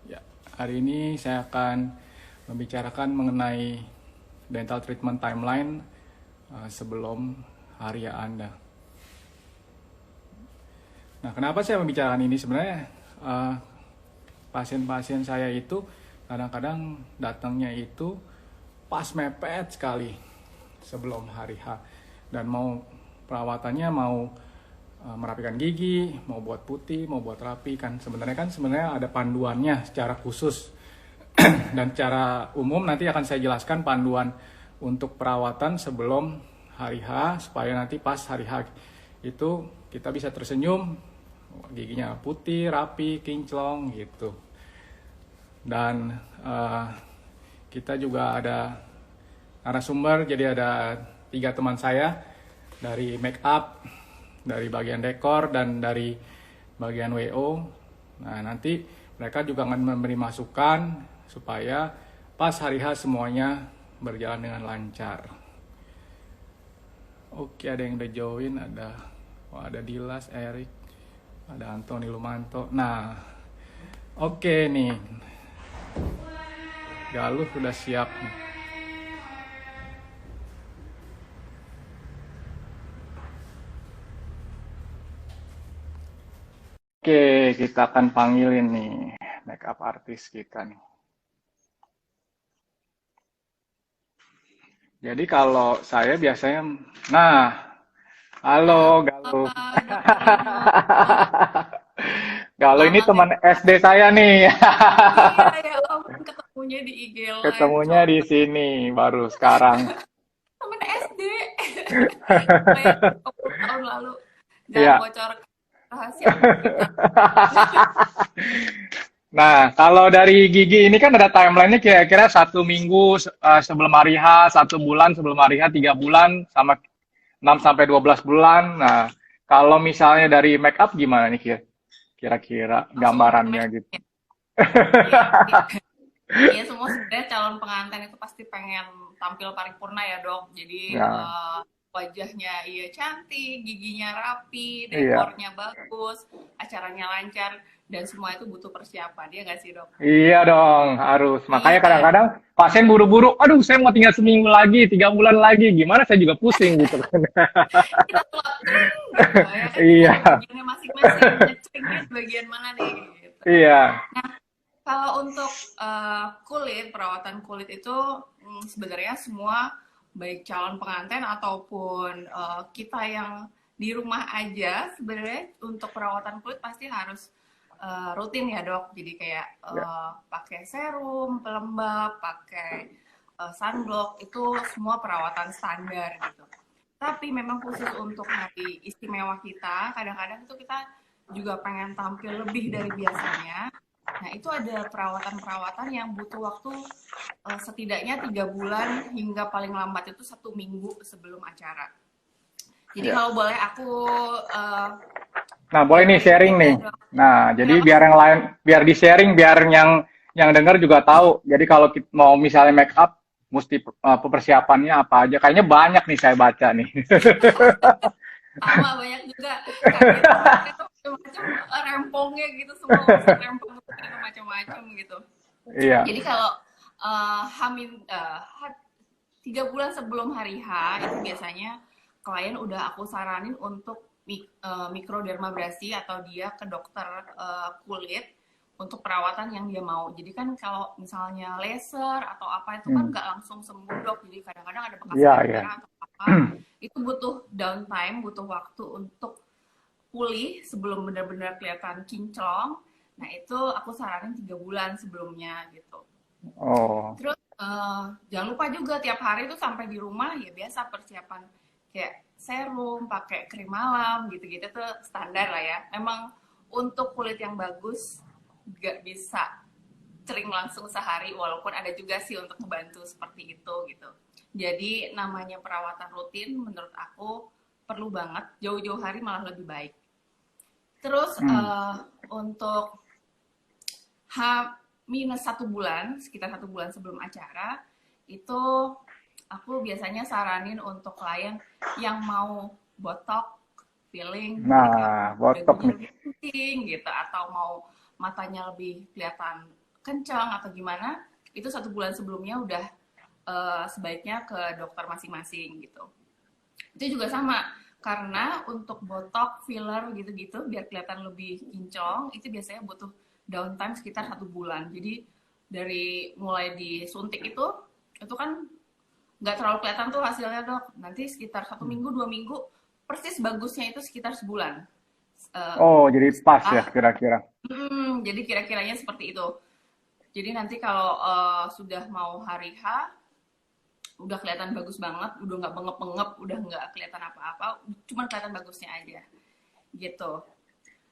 Ya, hari ini saya akan membicarakan mengenai dental treatment timeline sebelum hari Anda. Nah, kenapa saya membicarakan ini? Sebenarnya pasien-pasien saya itu kadang-kadang datangnya itu pas mepet sekali sebelum hari H dan mau perawatannya mau merapikan gigi, mau buat putih, mau buat rapi kan sebenarnya ada panduannya secara khusus dan secara umum nanti akan saya jelaskan panduan untuk perawatan sebelum hari H supaya nanti pas hari H itu kita bisa tersenyum, giginya putih, rapi, kinclong gitu. Dan kita juga ada narasumber, jadi ada 3 teman saya dari make up, dari bagian dekor, dan dari bagian WO. Nah, nanti mereka juga akan memberi masukan supaya pas hari H semuanya berjalan dengan lancar. Oke, ada yang udah join, ada Dilas, Erik, ada Antoni Lumanto. Nah, oke nih, Galuh sudah siap nih. Oke, kita akan panggilin nih makeup artis kita nih. Jadi kalau saya biasanya, nah, halo Galuh. Dokter Rino. Galuh ini Lama nggak teman ketemu. SD saya nih. Iya, ya ampun ketemunya di IG Live, Ketemunya di coba. sini baru sekarang. Temen SD. Kayak 20 tahun lalu. Jangan Iya. bocor rahasia kita. Nah, kalau dari gigi ini kan ada timelinenya kira-kira 1 minggu sebelum hari H, 1 bulan sebelum hari H, 3 bulan, sama 6 sampai 12 bulan. Nah, kalau misalnya dari make up gimana nih kira-kira Langsung gambarannya make gitu? up. Iya, iya semua sebenarnya calon pengantin itu pasti pengen tampil paripurna ya dok. Jadi Ya, wajahnya iya cantik, giginya rapi, iya. dekornya bagus, acaranya lancar, dan semua itu butuh persiapan. Dia nggak sih dok? Iya dong, harus. Makanya Iya, kadang-kadang pasien buru-buru, aduh saya mau tinggal seminggu lagi, 3 bulan lagi, gimana saya juga pusing gitu kan. kita telat cering gitu ya kan, Iya, nyari bagiannya masing-masing, nyeringnya di bagian mana nih gitu. iya, Nah, kalau untuk kulit, perawatan kulit itu sebenarnya semua baik calon pengantin ataupun kita yang di rumah aja sebenarnya untuk perawatan kulit pasti harus rutin ya dok. Jadi kayak iya, pakai serum, pelembab, pakai sunblock itu semua perawatan standar gitu. Tapi memang khusus untuk hari istimewa kita, kadang-kadang itu kita juga pengen tampil lebih dari biasanya. Nah, itu ada perawatan-perawatan yang butuh waktu setidaknya 3 bulan hingga paling lambat itu 1 minggu sebelum acara. Jadi iya. kalau boleh aku Nah, boleh nih gambarin sharing juga nih. dong. Nah, jadi Kenapa? biar yang lain, biar di sharing, biar yang dengar juga tahu. Jadi kalau kita mau misalnya make up, mesti persiapannya apa aja. Kayaknya banyak nih saya baca nih. Sama banyak juga. Kaget kemarin tuh macam-macam rempongnya gitu, semua urusan rempong itu macam-macam gitu. Iya, Jadi kalau Hamin 3 bulan sebelum hari H itu biasanya klien udah aku saranin untuk mikrodermabrasi atau dia ke dokter kulit untuk perawatan yang dia mau. Jadi kan kalau misalnya laser atau apa itu kan hmm. nggak langsung sembuh dok. Jadi kadang-kadang ada bekas Iya, air iya. merah atau apa. Itu butuh downtime, butuh waktu untuk pulih sebelum benar-benar kelihatan kinclong. Nah itu aku saranin 3 bulan sebelumnya gitu. Oh, Terus jangan lupa juga tiap hari itu sampai di rumah ya biasa persiapan kayak serum, pakai krim malam gitu-gitu tuh standar lah ya. Memang untuk kulit yang bagus nggak bisa kering langsung sehari walaupun ada juga sih untuk membantu seperti itu gitu. Jadi namanya perawatan rutin menurut aku perlu banget jauh-jauh hari malah lebih baik. Terus hmm. untuk H minus 1 bulan, sekitar 1 bulan sebelum acara, itu aku biasanya saranin untuk klien yang mau botok, filling, jadi kayak Nah, botok dagunya nih. lebih penting gitu, atau mau matanya lebih kelihatan kencang atau gimana, itu 1 bulan sebelumnya udah sebaiknya ke dokter masing-masing gitu. Itu juga sama, karena untuk botok, filler gitu-gitu biar kelihatan lebih kinclong, itu biasanya butuh downtime sekitar 1 bulan. Jadi dari mulai disuntik itu kan nggak terlalu kelihatan tuh hasilnya dok. Nanti sekitar 1 minggu, 2 minggu, persis bagusnya itu sekitar sebulan. Oh, jadi pas ya kira-kira. Jadi kira-kiranya seperti itu. Jadi nanti kalau sudah mau hari H, udah kelihatan bagus banget, udah nggak bengep-bengep, udah nggak kelihatan apa-apa, cuma kelihatan bagusnya aja, gitu.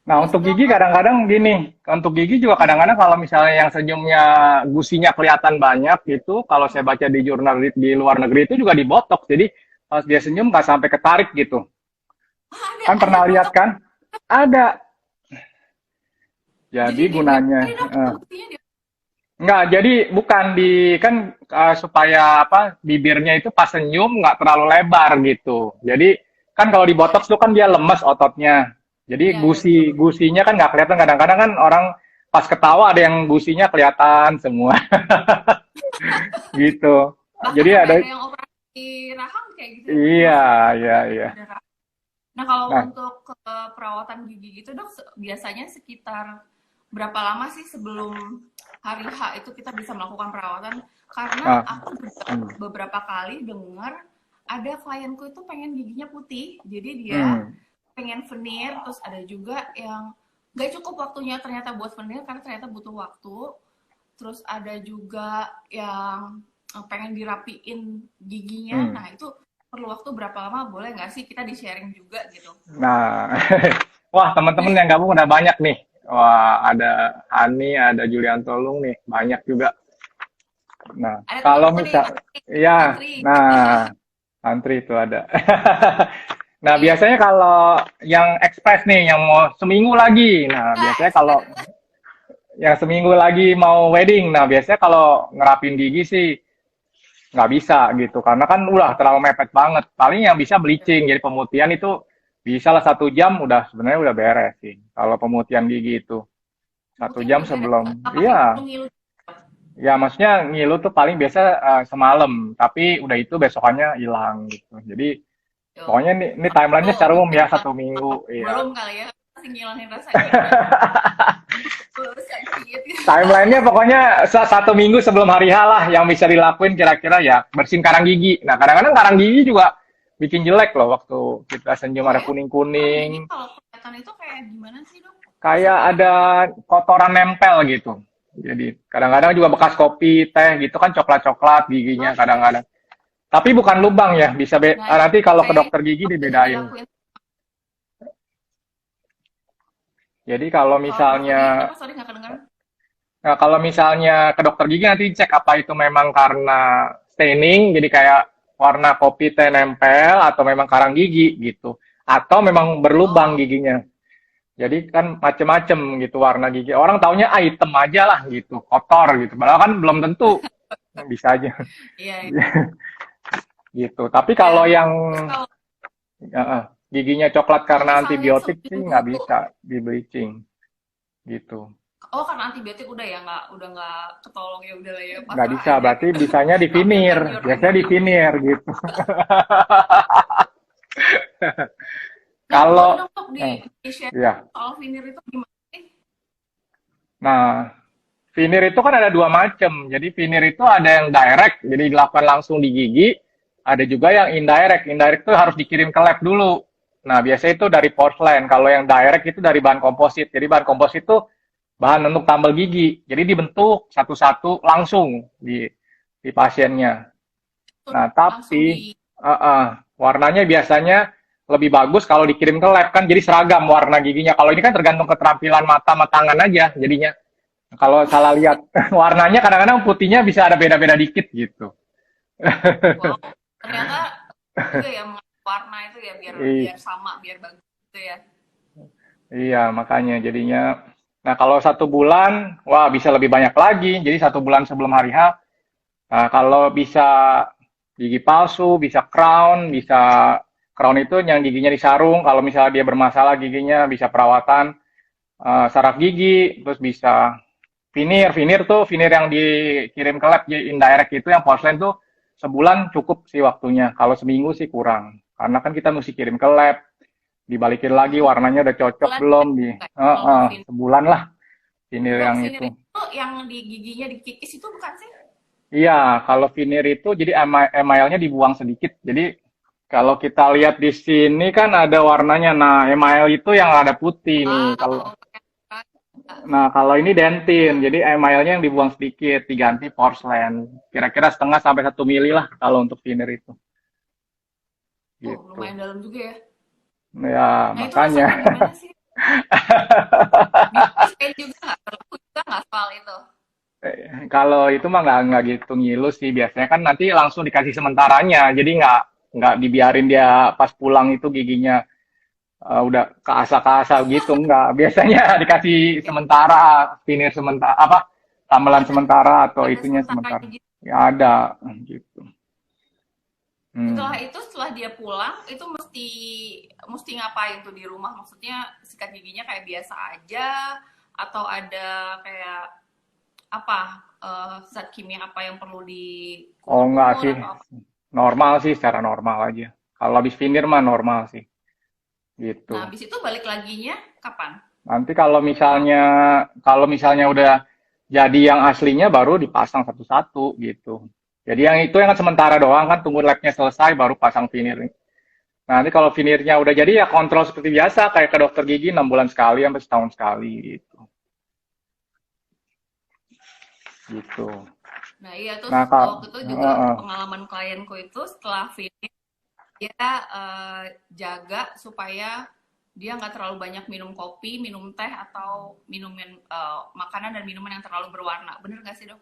Nah, Terus untuk dok, gigi kadang-kadang gini, untuk gigi juga kadang-kadang kalau misalnya yang senyumnya gusinya kelihatan banyak gitu, kalau saya baca di jurnal di luar negeri itu juga dibotok, jadi pas dia senyum nggak sampai ketarik gitu. Kan ada pernah lihat botok, kan? Ada. jadi Jadi dia gunanya, dok, eh, buktinya dia. nggak, jadi bukan di kan supaya apa bibirnya itu pas senyum nggak terlalu lebar gitu. Jadi kan kalau di botox tuh kan dia lemes ototnya. Jadi Iya, iya betul. gusinya kan nggak kelihatan. Kadang-kadang kan orang pas ketawa ada yang gusinya kelihatan semua gitu. Bahkan Jadi sampai ada ada yang operasi rahang kayak gitu ya dok, iya masuk iya iya. ada rahang. Nah kalau Nah, untuk perawatan gigi gitu dok, biasanya sekitar berapa lama sih sebelum hari H itu kita bisa melakukan perawatan? Karena ah, aku hmm, beberapa kali dengar ada klienku itu pengen giginya putih, jadi dia hmm, pengen veneer, terus ada juga yang nggak cukup waktunya ternyata buat veneer karena ternyata butuh waktu. Terus ada juga yang pengen dirapiin giginya, hmm. nah itu perlu waktu berapa lama? Boleh nggak sih kita di-sharing juga gitu? Nah, wah teman-teman yang gabung udah banyak nih. Wah, ada Hani, ada Julian Tolung nih, banyak juga. Nah, Ada kalau temanku nih, misal, ya, Antri. nah, antri itu ada. Nah, Iya. biasanya kalau yang ekspres nih, yang mau seminggu lagi. Nah, Nah, biasanya kalau yang seminggu lagi mau wedding, nah biasanya kalau ngerapin gigi sih nggak bisa gitu, karena kan udah terlalu mepet banget. Paling yang bisa bleaching, jadi pemutihan itu bisa lah 1 jam udah sebenarnya udah beres sih. Kalau pemutihan gigi itu satu pemutihan jam udah beres. sebelum, Nggak pakai iya. ngilu-ngilu. Ya, maksudnya ngilu tuh paling biasa semalam, tapi udah itu besokannya hilang gitu. Jadi Tuh. pokoknya ini timelinenya secara umum ya Udah 1 minggu, iya. belum kali ya, masih ngilangin rasa ngilu. Sakit. Timelinenya pokoknya 1 minggu sebelum hari H lah yang bisa dilakuin kira-kira ya bersihin karang gigi. Nah kadang-kadang karang gigi juga bikin jelek loh waktu kita senyum Oh ada ya, sekarang gigi kuning-kuning, kalau kelihatan itu kayak gimana sih dok? kayak Supaya ada kotoran nempel gitu. Jadi kadang-kadang juga bekas kopi, teh gitu kan coklat-coklat giginya oh, kadang-kadang. Tapi bukan lubang ya, bisa nah itu nanti kalau ke kayaknya dokter gigi bisa dibedain. dilakuin. Jadi kalau Kalau misalnya, apa sorry nggak kedengeran. nah kalau misalnya ke dokter gigi nanti cek apa itu memang karena staining, jadi kayak warna kopi teh nempel atau memang karang gigi gitu, atau memang berlubang Oh giginya. Jadi kan macem-macem gitu warna gigi. Orang taunya ah, hitam aja lah gitu, kotor gitu. Padahal kan belum tentu, bisa aja iya, iya. gitu. Tapi kalau Ya. yang Terus kalau giginya coklat karena misalnya antibiotik sih nggak seminggu, bisa di bleaching gitu. oh karena antibiotik udah ya nggak, udah nggak ketolong, ya udah lah ya Nggak pasrah bisa, aja berarti gitu. bisanya di Ambilkan vinir. your own Biasanya di way. vinir gitu. Nah boleh Kalau, dong dok di share ya, soal vinir itu gimana sih? nah, vinir itu kan ada dua macam. Jadi vinir itu ada yang direct, jadi dilakukan langsung di gigi. Ada juga yang indirect. Indirect itu harus dikirim ke lab dulu. Nah, biasanya itu dari porcelain. Kalau yang direct itu dari bahan komposit. Jadi bahan komposit itu bahan untuk tambal gigi. Jadi dibentuk satu-satu langsung di pasiennya. Tuh, Nah, langsung tapi di warnanya biasanya lebih bagus kalau dikirim ke lab kan jadi seragam warna giginya. Kalau ini kan tergantung keterampilan mata sama tangan aja jadinya. Kalau salah lihat warnanya kadang-kadang putihnya bisa ada beda-beda dikit gitu. wow, ternyata juga ya warna itu ya biar I- biar sama biar bagus gitu ya. iya, makanya jadinya. Nah, kalau 1 bulan, wah bisa lebih banyak lagi. Jadi 1 bulan sebelum hari H, nah, kalau bisa gigi palsu, bisa crown itu yang giginya disarung. Kalau misalnya dia bermasalah giginya bisa perawatan saraf gigi, terus bisa Vinir tuh vinir yang dikirim ke lab indirect itu yang porcelain tuh sebulan cukup sih waktunya. Kalau seminggu sih kurang. Karena kan kita mesti kirim ke lab, dibalikin lagi warnanya udah cocok Bulan belum di kalau vinir. sebulan lah vinir Dok, yang vinir itu. itu yang di giginya dikikis itu bukan sih? Iya, kalau vinir itu jadi emailnya dibuang sedikit. Jadi kalau kita lihat di sini kan ada warnanya. Nah, email itu yang ada putih nih. Kalau Wow. Nah, kalau ini dentin, jadi emailnya yang dibuang sedikit, diganti porcelain. Kira-kira setengah sampai 1 mili lah kalau untuk thinner itu. Gitu. Lumayan dalam juga ya. Ya, Nah, itu makanya. rasanya gimana sih? Saya juga nggak perlu juga nggak soal itu. Kalau itu mah nggak gitu ngilus sih. Biasanya kan nanti langsung dikasih sementaranya. Jadi nggak dibiarin dia pas pulang itu giginya udah keasa-keasa gitu. Nggak. Biasanya dikasih sementara, thinner sementara, apa, tamelan sementara atau Ada itunya sementara. sementaranya gitu. Ya ada, gitu. Setelah Hmm. itu, setelah dia pulang, itu mesti mesti ngapain tuh di rumah? Maksudnya sikat giginya kayak biasa aja, atau ada kayak apa zat kimia apa yang perlu Oh enggak dikumur-kumur sih, atau apa? normal sih secara normal aja. Kalau habis finir mah normal sih, gitu. Nah, habis itu balik laginya kapan? Nanti kalau misalnya udah jadi yang aslinya baru dipasang satu-satu gitu. Jadi yang itu yang sementara doang kan tunggu labnya selesai baru pasang finir. Nah, nanti kalau finirnya udah jadi ya kontrol seperti biasa kayak ke dokter gigi 6 bulan sekali sampai setahun sekali gitu. Gitu. Nah, iya terus Nah, Kak, waktu itu juga pengalaman klienku itu setelah finish dia jaga supaya dia nggak terlalu banyak minum kopi, minum teh atau minuman makanan dan minuman yang terlalu berwarna. Bener nggak sih dok?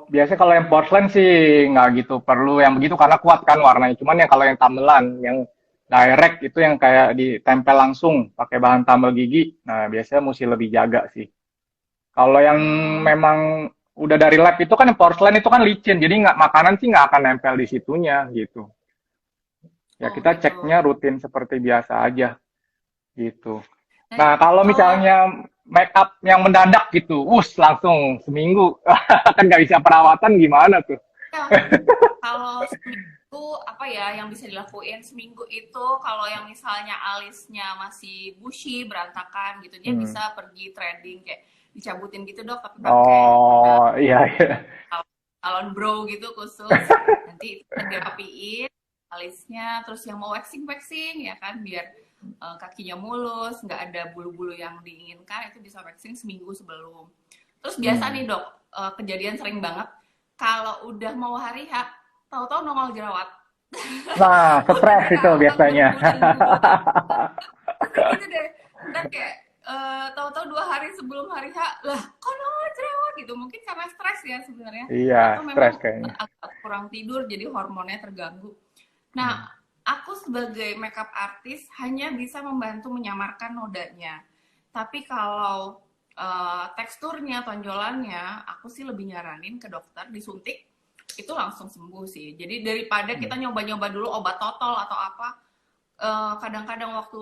biasanya kalau yang porcelain sih nggak gitu perlu yang begitu karena kuat kan warnanya. Cuman yang kalau yang tamelan, yang direct itu yang kayak ditempel langsung pakai bahan tambal gigi, nah biasanya mesti lebih jaga sih. Kalau yang Hmm, memang udah dari lab itu kan yang porcelain itu kan licin, jadi nggak makanan sih nggak akan nempel di situnya gitu. Ya oh kita gitu. ceknya rutin seperti biasa aja gitu. Nah, Nah kalau kalau misalnya make up yang mendadak gitu, langsung seminggu kan nggak bisa perawatan gimana tuh? ya, kalau seminggu apa ya yang bisa dilakuin seminggu itu kalau yang misalnya alisnya masih bushy berantakan gitu dia Hmm. bisa pergi threading kayak dicabutin gitu dok tapi pakai produk Oh iya iya. salon brow gitu khusus nanti itu dirapiin alisnya terus yang mau waxing waxing ya kan biar kakinya mulus nggak ada bulu-bulu yang diinginkan itu bisa waxing seminggu sebelum terus biasa Hmm. nih dok kejadian sering banget kalau udah mau hari H tahu-tahu nongol jerawat Nah, stres itu jerawat biasanya. berbulan-bulan pasti gitu deh ntar kayak tahu-tahu 2 hari sebelum hari H lah kok nongol jerawat gitu mungkin karena stres ya sebenarnya Iya, atau stres memang kayaknya. agak kurang tidur jadi hormonnya terganggu Hmm. nah aku sebagai makeup artist hanya bisa membantu menyamarkan nodanya tapi kalau teksturnya tonjolannya aku sih lebih nyaranin ke dokter disuntik itu langsung sembuh sih jadi daripada kita nyoba-nyoba dulu obat totol atau apa kadang-kadang waktu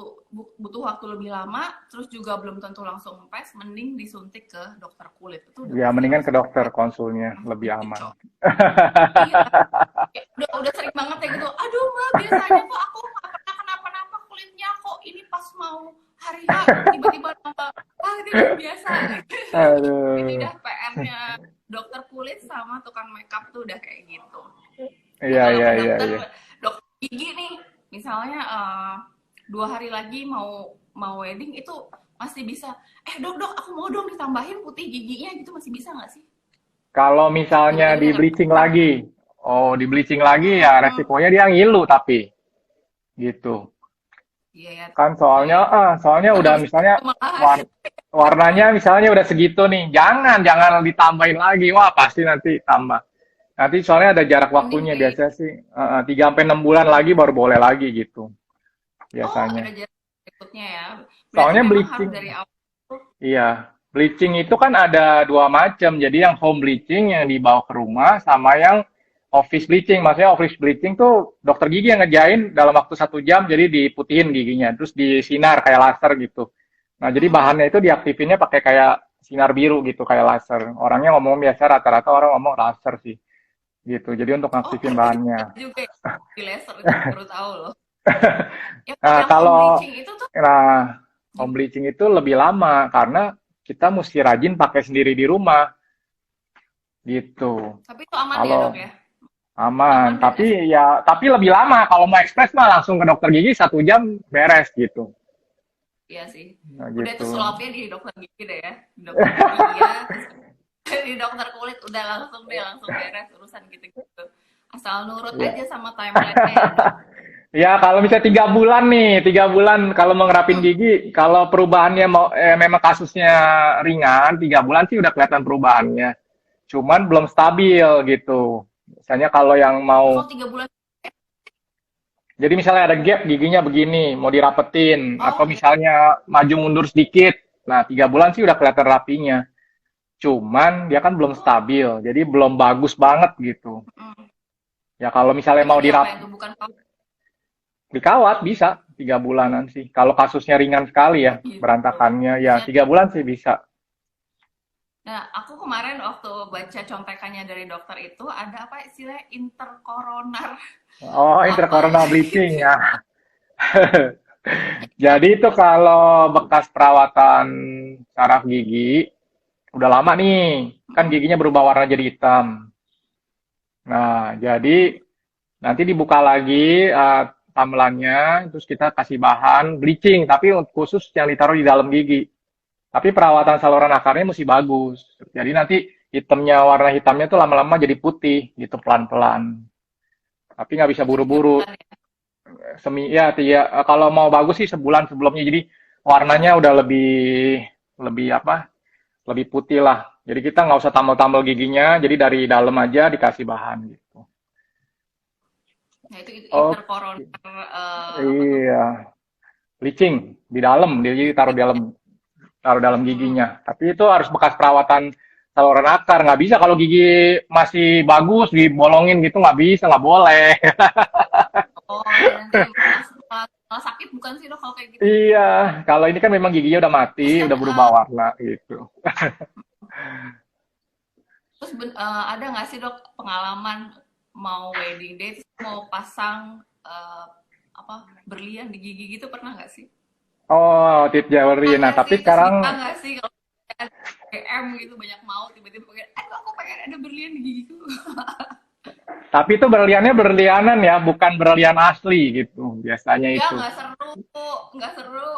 butuh waktu lebih lama, terus juga belum tentu langsung empes, mending disuntik ke dokter kulit itu udah Ya, pasti mendingan ke langsung dokter konsulnya lebih langsung aman. cocok. Iya, ya, udah sering banget ya gitu. Aduh mbak, biasanya kok aku nggak pernah kenapa-napa kulitnya kok ini pas mau hari H tiba-tiba nambah, itu udah biasa. Itu Aduh. udah PR-nya dokter kulit sama tukang makeup tuh udah kayak gitu. Nah Iya, kalau iya, ke iya, dokter iya. dokter gigi nih, misalnya 2 hari lagi mau mau wedding itu masih bisa. Dok dok, aku mau dong ditambahin putih giginya gitu masih bisa nggak sih? Kalau misalnya Bener-bener di nggak bleaching bisa. lagi, oh di bleaching lagi ya Hmm, resikonya dia ngilu tapi gitu. iya ya, Kan iya soalnya ya. soalnya udah Habis misalnya itu malahan. war- warnanya misalnya udah segitu nih, jangan ditambahin lagi. Wah, pasti nanti tambah. Nanti soalnya ada jarak Mending waktunya di, biasanya sih 3 sampai 6 bulan lagi baru boleh lagi gitu oh biasanya. ada jarak berikutnya ya. Berarti Soalnya memang harus bleaching, dari awal tuh. iya, bleaching itu kan ada dua macam. Jadi yang home bleaching yang dibawa ke rumah sama yang office bleaching. Maksudnya office bleaching tuh dokter gigi yang ngerjain dalam waktu 1 jam, jadi diputihin giginya, terus disinar kayak laser gitu. Nah, jadi Hmm, bahannya itu diaktifinnya pakai kayak sinar biru gitu kayak laser. Orangnya ngomong biasa rata-rata orang ngomong laser sih gitu. Jadi untuk Oh, ngaktifin ada bahannya. juga ya di laser itu baru tahu loh. Ya kalau Nah, yang home kalau bleaching itu tuh home bleaching itu lebih lama karena kita mesti rajin pakai sendiri di rumah gitu. tapi itu aman ya, Dok Kalau ya? aman, Aman dan tapi ya tapi lebih lama. Kalau mau ekspres mah langsung ke dokter gigi 1 jam beres gitu. iya sih. Nah, Udah itu gitu. sulapnya di dokter gigi deh ya. Di dokter gigi iya, terus di dokter kulit udah langsung deh langsung beres urusan gitu-gitu. Asal nurut Ya. aja sama timeline-nya ya, Dok. Ya, kalau misalnya 3 bulan nih, 3 bulan kalau mau ngerapin Hmm. gigi, kalau perubahannya mau memang kasusnya ringan, 3 bulan sih udah kelihatan perubahannya. Cuman belum stabil gitu. Misalnya kalau yang Ya mau, kalau 3 bulan, jadi misalnya ada gap giginya begini, mau dirapetin, atau oh ya, misalnya maju mundur sedikit. Nah, 3 bulan sih udah kelihatan rapinya. Cuman dia kan belum oh, stabil, jadi belum bagus banget gitu. hmm. Ya kalau misalnya Berarti mau diapain tuh? Bukan kau? dikawat bisa 3 bulanan sih. Kalau kasusnya ringan sekali ya, Oh gitu. berantakannya ya Bisa. 3 bulan sih bisa. Nah, aku kemarin waktu baca contekannya dari dokter itu ada apa istilahnya interkoroner Oh, apa intercorona bleaching gitu. ya. Jadi itu kalau bekas perawatan saraf gigi, udah lama nih, kan Mm-mm. giginya berubah warna jadi hitam. Nah, jadi nanti dibuka lagi tambelannya, terus kita kasih bahan bleaching, tapi khusus yang ditaruh di dalam gigi. Tapi perawatan saluran akarnya mesti bagus. Jadi nanti warna hitamnya tuh lama-lama jadi putih gitu pelan-pelan. Tapi nggak bisa Butuh tiga buru-buru. bulan ya. Kalau mau bagus sih sebulan sebelumnya. Jadi warnanya udah lebih lebih apa? Lebih putih lah. Jadi kita nggak usah tambal-tambal giginya. Jadi dari dalam aja dikasih bahan gitu. Nah, itu Oh interkoroner apa tuh? iya, bleaching di dalam. Jadi taruh dalam Mm-mm. giginya. Tapi itu harus bekas perawatan saluran akar. Nggak bisa kalau gigi masih bagus dibolongin gitu nggak bisa, nggak boleh. Oh ya nanti malah sakit bukan sih dok kalau kayak gitu? Iya, kalau ini kan memang giginya udah mati, Terus kan udah berubah warna gitu. ada nggak sih dok pengalaman mau wedding day terus mau pasang apa berlian di gigi gitu pernah nggak sih? Oh, tip jewelry. Pernah Nah, nggak tapi sih? Terus sekarang, bisa nggak sih kalau DM gitu banyak mau tiba-tiba pengen, aduh aku pengen ada berlian di gigiku. tapi itu berliannya berlianan ya, bukan berlian asli gitu. Biasanya Ya itu. nggak seru, nggak seru.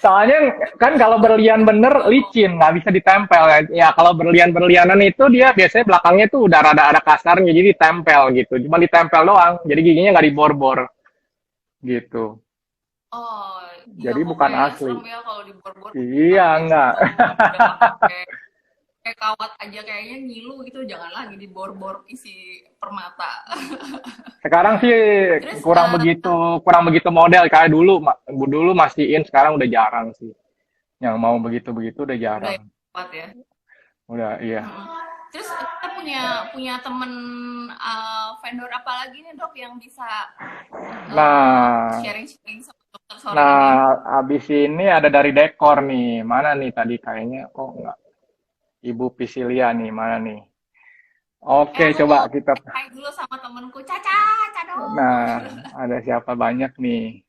Soalnya kan kalau berlian bener Oh, licin, nggak bisa ditempel ya. Ya kalau berlian-berlianan itu dia biasanya belakangnya tuh udah ada kasarnya, jadi ditempel gitu. Cuma ditempel doang, jadi giginya nggak dibor-bor gitu. oh, iya Jadi kok bukan kayaknya asli. serem ya kalau di bor-bor Iya, pakai enggak. udah pakai kayak kawat aja kayaknya ngilu gitu jangan lagi di bor-bor isi permata. Sekarang sih Terus kurang begitu model kayak dulu. Dulu masih in, sekarang udah jarang sih. Yang mau begitu-begitu udah udah jarang. ya, kuat ya. Udah, iya. Mm-mm. Terus kita punya punya temen vendor apa lagi nih dok yang bisa Nah, sharing-sharing sama dokter sore nah, ini? abis ini ada dari dekor nih. Mana nih tadi kayaknya? Oh, enggak. Ibu Pisilia nih, mana nih? Oke, Aku coba mau kita. hai dulu sama temenku Caca, Cado. Nah, ada siapa banyak nih?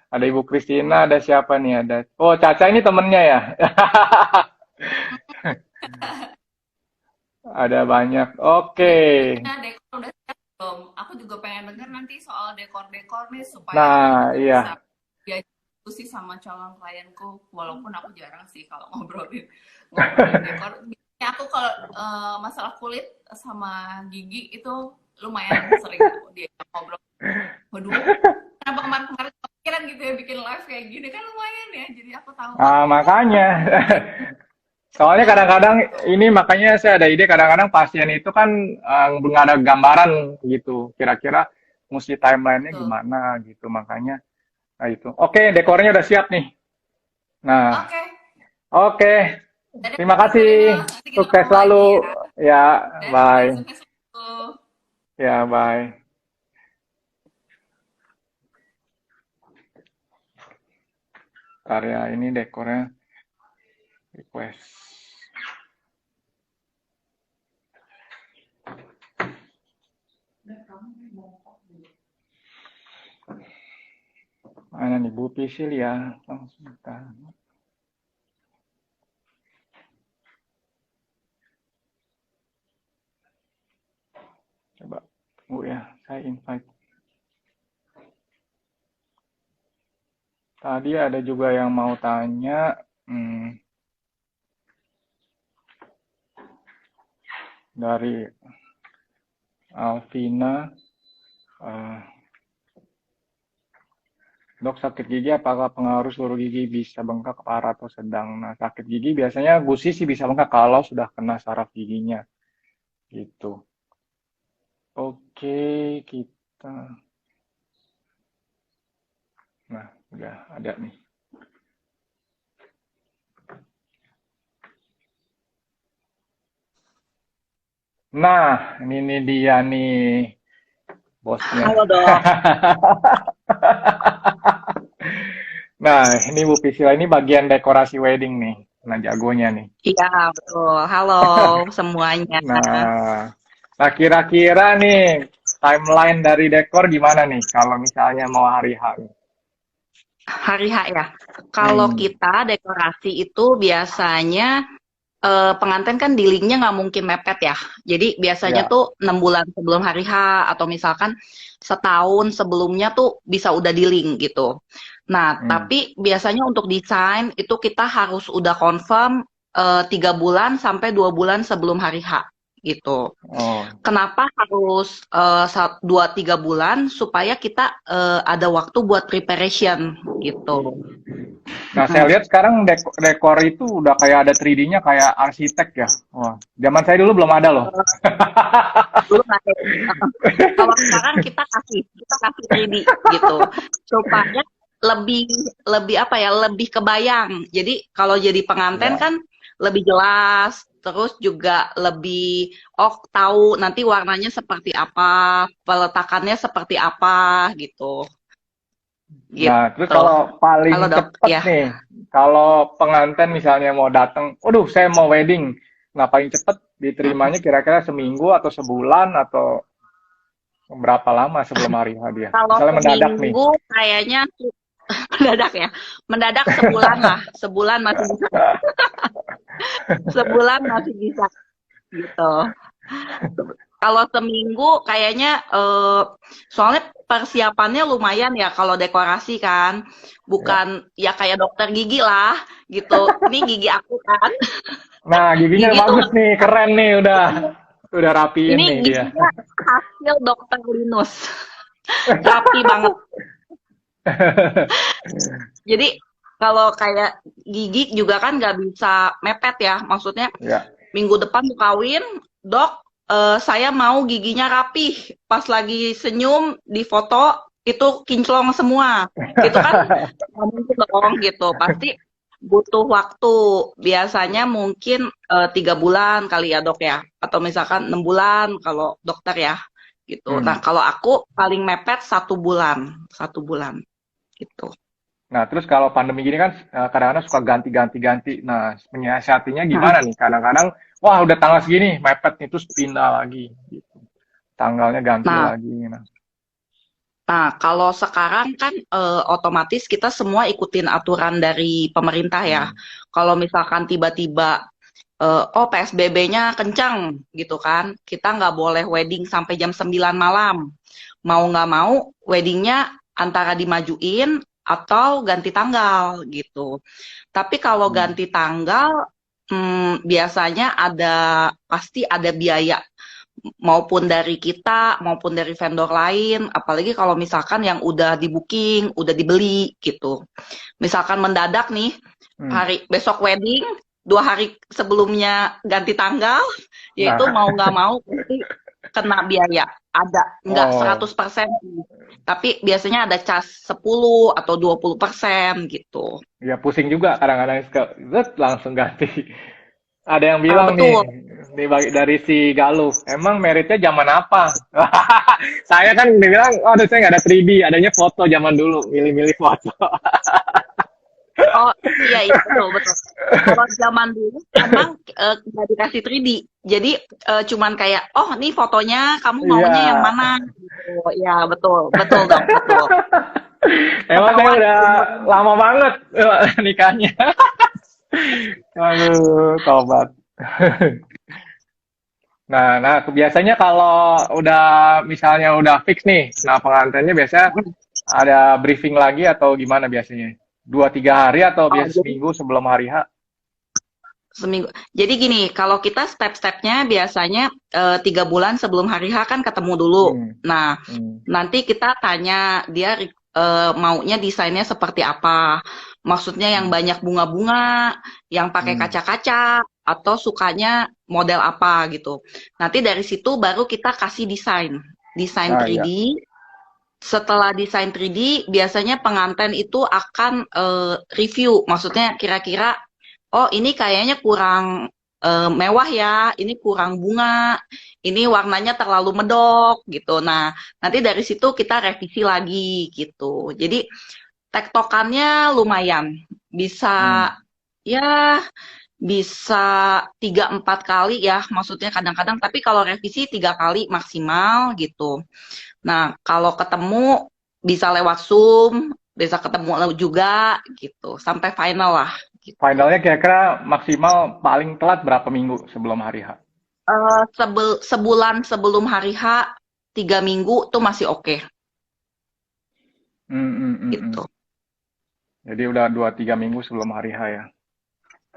Ada Ibu Kristina, ada siapa nih? Oh, Caca ini temennya ya? Ada banyak. Oke. Nah, dekor udah siap belum? Aku juga pengen denger nanti soal dekor-dekor nih supaya aku Nah, juga iya. bisa diajak diskusi sama calon klienku walaupun aku jarang sih kalau ngobrolin dekor. Biasanya aku kalau masalah kulit sama gigi itu lumayan sering tuh dia ngobrol. Waduh, kenapa kemarin-kemarin kepikiran gitu ya bikin live kayak gini kan lumayan ya. Jadi aku tahu oh Ah, ternyata makanya. gini Soalnya kadang-kadang gitu. ini makanya saya ada ide kadang-kadang pasien itu kan nggak ada gambaran gitu. Kira-kira mesti timelinenya Betul. gimana gitu. Makanya nah itu. Oke, dekornya udah siap nih. Nah, Oke, oke. dadah Terima Dokter Surya. kasih. Nanti kita Sukses ketemu lagi selalu. ya. Ya, Dadah, bye. sukses selalu. Ya, bye. Karya ini dekornya Request. Mana nih Bu Pisil ya? Langsung kita. Coba tunggu ya, saya invite. Tadi ada juga yang mau tanya. Dari Alvina. Dok, sakit gigi apakah pengaruh seluruh gigi bisa bengkak parah atau sedang? Nah, sakit gigi biasanya gusi sih bisa bengkak kalau sudah kena saraf giginya. Gitu. Oke, kita. Nah, udah ada nih. Nah, ini dia nih bosnya. Halo dok. Nah, ini Bu Priscilla ini bagian dekorasi wedding nih. Nah, jagonya nih. Iya betul. Halo semuanya. Nah, kira-kira nih timeline dari dekor gimana nih kalau misalnya mau hari H? Hari H ya. Kalau kita dekorasi itu biasanya pengantin kan di linknya nggak mungkin mepet ya. Jadi biasanya Ya. tuh 6 bulan sebelum hari H atau misalkan setahun sebelumnya tuh bisa udah di link gitu. Nah, tapi biasanya untuk desain itu kita harus udah confirm 3 bulan sampai 2 bulan sebelum hari H gitu. Oh. Kenapa harus 2-3 bulan supaya kita ada waktu buat preparation gitu. Nah, saya lihat sekarang dekor itu udah kayak ada 3D-nya kayak arsitek ya. Wah, zaman saya dulu belum ada loh. Dulu nggak ada. Kalau sekarang kita kasih 3D gitu supaya lebih apa ya, lebih kebayang. Jadi kalau jadi pengantin kan lebih jelas, terus juga lebih tahu nanti warnanya seperti apa, peletakannya seperti apa gitu. Nah, terus kalau paling cepet nih, kalau pengantin misalnya mau datang, waduh saya mau wedding, nah paling cepet diterimanya kira-kira seminggu atau sebulan atau berapa lama sebelum hari H dia? Kalau misalnya mendadak nih. Seminggu kayaknya mendadak ya, mendadak sebulan lah, sebulan masih bisa. Sebulan masih bisa gitu. Kalau seminggu kayaknya soalnya persiapannya lumayan ya kalau dekorasi kan, bukan ya kayak dokter gigi lah gitu. Ini gigi aku kan. Nah, giginya Gigi bagus nih, keren nih udah rapiin ini nih dia. Ini hasil dokter Linus, rapi banget. Jadi kalau kayak gigi juga kan nggak bisa mepet ya, maksudnya minggu depan mau kawin, dok. Saya mau giginya rapih, pas lagi senyum di foto itu kinclong semua, gitu kan nggak mungkin dong gitu, pasti butuh waktu, biasanya mungkin 3 bulan kali ya dok ya, atau misalkan 6 bulan kalau dokter ya, gitu. Nah kalau aku paling mepet 1 bulan gitu. Nah terus kalau pandemi gini kan kadang-kadang suka ganti. Nah menyiasatinya gimana nih? Kadang-kadang wah udah tanggal segini mepet nih terus pindah lagi gitu. Tanggalnya ganti lagi. Nah kalau sekarang kan otomatis kita semua ikutin aturan dari pemerintah ya. Kalau misalkan tiba-tiba PSBB-nya kencang gitu kan, kita nggak boleh wedding sampai jam 9 malam. Mau nggak mau weddingnya antara dimajuin atau ganti tanggal gitu. Tapi kalau ganti tanggal biasanya pasti ada biaya, maupun dari kita maupun dari vendor lain, apalagi kalau misalkan yang udah di booking, udah dibeli gitu. Misalkan mendadak nih, hari besok wedding, 2 hari sebelumnya ganti tanggal, yaitu mau nggak mau pasti kena biaya. Ada, nggak 100%, tapi biasanya ada cas 10 atau 20% gitu. Ya pusing juga kadang-kadang langsung ganti. Ada yang bilang nih dari si Galuh, emang meritnya zaman apa? Saya kan bilang, aduh saya nggak ada 3D, adanya foto zaman dulu, milih-milih foto. Oh iya iya betul betul. Kalau zaman dulu emang nggak dikasih 3D, jadi cuman kayak oh nih fotonya kamu Iya. maunya yang mana gitu. Ya betul betul dong betul. Emang saya Ketahuan udah lama banget nikahnya. Aduh, tobat. Nah, biasanya kalau udah misalnya udah fix nih, nah pengantinnya biasa ada briefing lagi atau gimana biasanya? 2-3 hari atau oh biasa jadi seminggu sebelum hari H? seminggu. Jadi gini, kalau kita step-stepnya biasanya 3 bulan sebelum hari H kan ketemu dulu. Hmm, Nah, hmm, nanti kita tanya dia maunya desainnya seperti apa. Maksudnya yang hmm. banyak bunga-bunga, yang pakai Hmm. kaca-kaca, atau sukanya model apa gitu. Nanti dari situ baru kita kasih desain Ah, 3D. iya. Setelah desain 3D, biasanya pengantin itu akan review. Maksudnya kira-kira oh ini kayaknya kurang mewah ya, ini kurang bunga, ini warnanya terlalu medok gitu. Nah, nanti dari situ kita revisi lagi gitu. Jadi tektokannya lumayan, bisa Hmm. ya bisa 3-4 kali ya, maksudnya kadang-kadang. Tapi kalau revisi 3 kali maksimal gitu. Nah, kalau ketemu bisa lewat Zoom, bisa ketemu juga gitu, sampai final lah. Gitu. Finalnya kira-kira maksimal paling telat berapa minggu sebelum hari H? Sebulan sebelum hari H, 3 minggu tuh masih oke Hmm, hmm, hmm, hmm. gitu. Jadi udah 2-3 minggu sebelum hari H ya.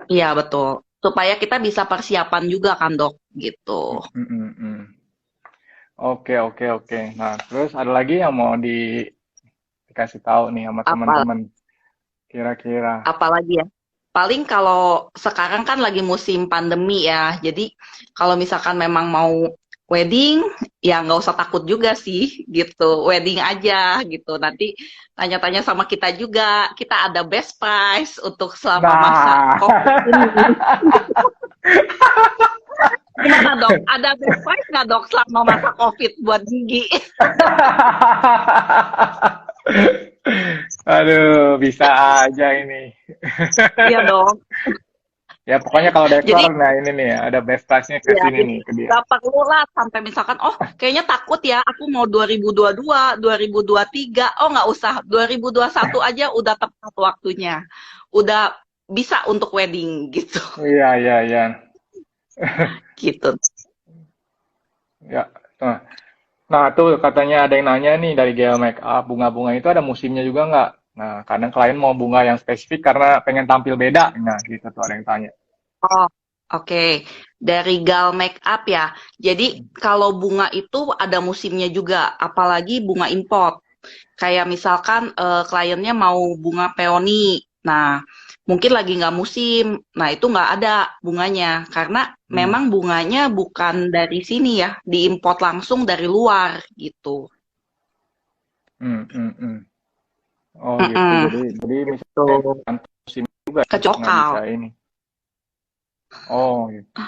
Iya betul. Supaya kita bisa persiapan juga kan dok, gitu. Hmm, hmm, hmm. Oke, oke, oke. Nah, terus ada lagi yang mau dikasih tahu nih sama Apa, teman-teman kira-kira. apalagi ya? Paling kalau sekarang kan lagi musim pandemi ya, jadi kalau misalkan memang mau wedding, ya nggak usah takut juga sih, gitu. Wedding aja gitu. Nanti tanya-tanya sama kita juga, kita ada best price untuk selama masa Nah, COVID ini. Gimana dok? Ada best price nggak dok selama masa COVID buat gigi? aduh, bisa aja ini. Iya dong. Ya, pokoknya kalau Jadi dekor, nah ini nih, ada best price-nya ke ya, sini jadi nih, ke dia. nggak perlu lah sampai misalkan, oh kayaknya takut ya, aku mau 2022, 2023, oh nggak usah, 2021 aja udah tepat waktunya, udah bisa untuk wedding gitu, Iya, iya, iya. gitu. Ya. Nah, tuh katanya ada yang nanya nih dari GL Makeup, bunga-bunga itu ada musimnya juga nggak? Nah, kadang klien mau bunga yang spesifik karena pengen tampil beda. Nah, gitu tuh ada yang tanya. Oh, oke. Dari Gal Make Up ya. Jadi kalau bunga itu ada musimnya juga, apalagi bunga import. Kayak misalkan kliennya mau bunga peony. Nah, mungkin lagi nggak musim. Nah, itu nggak ada bunganya. Karena Hmm, memang bunganya bukan dari sini ya, diimport langsung dari luar gitu. hmm, hmm, hmm. Oh, gitu. Mm-mm, Jadi misalnya gitu. antar musim juga ya, nggak bisa Kecokal. ini. Oh, gitu.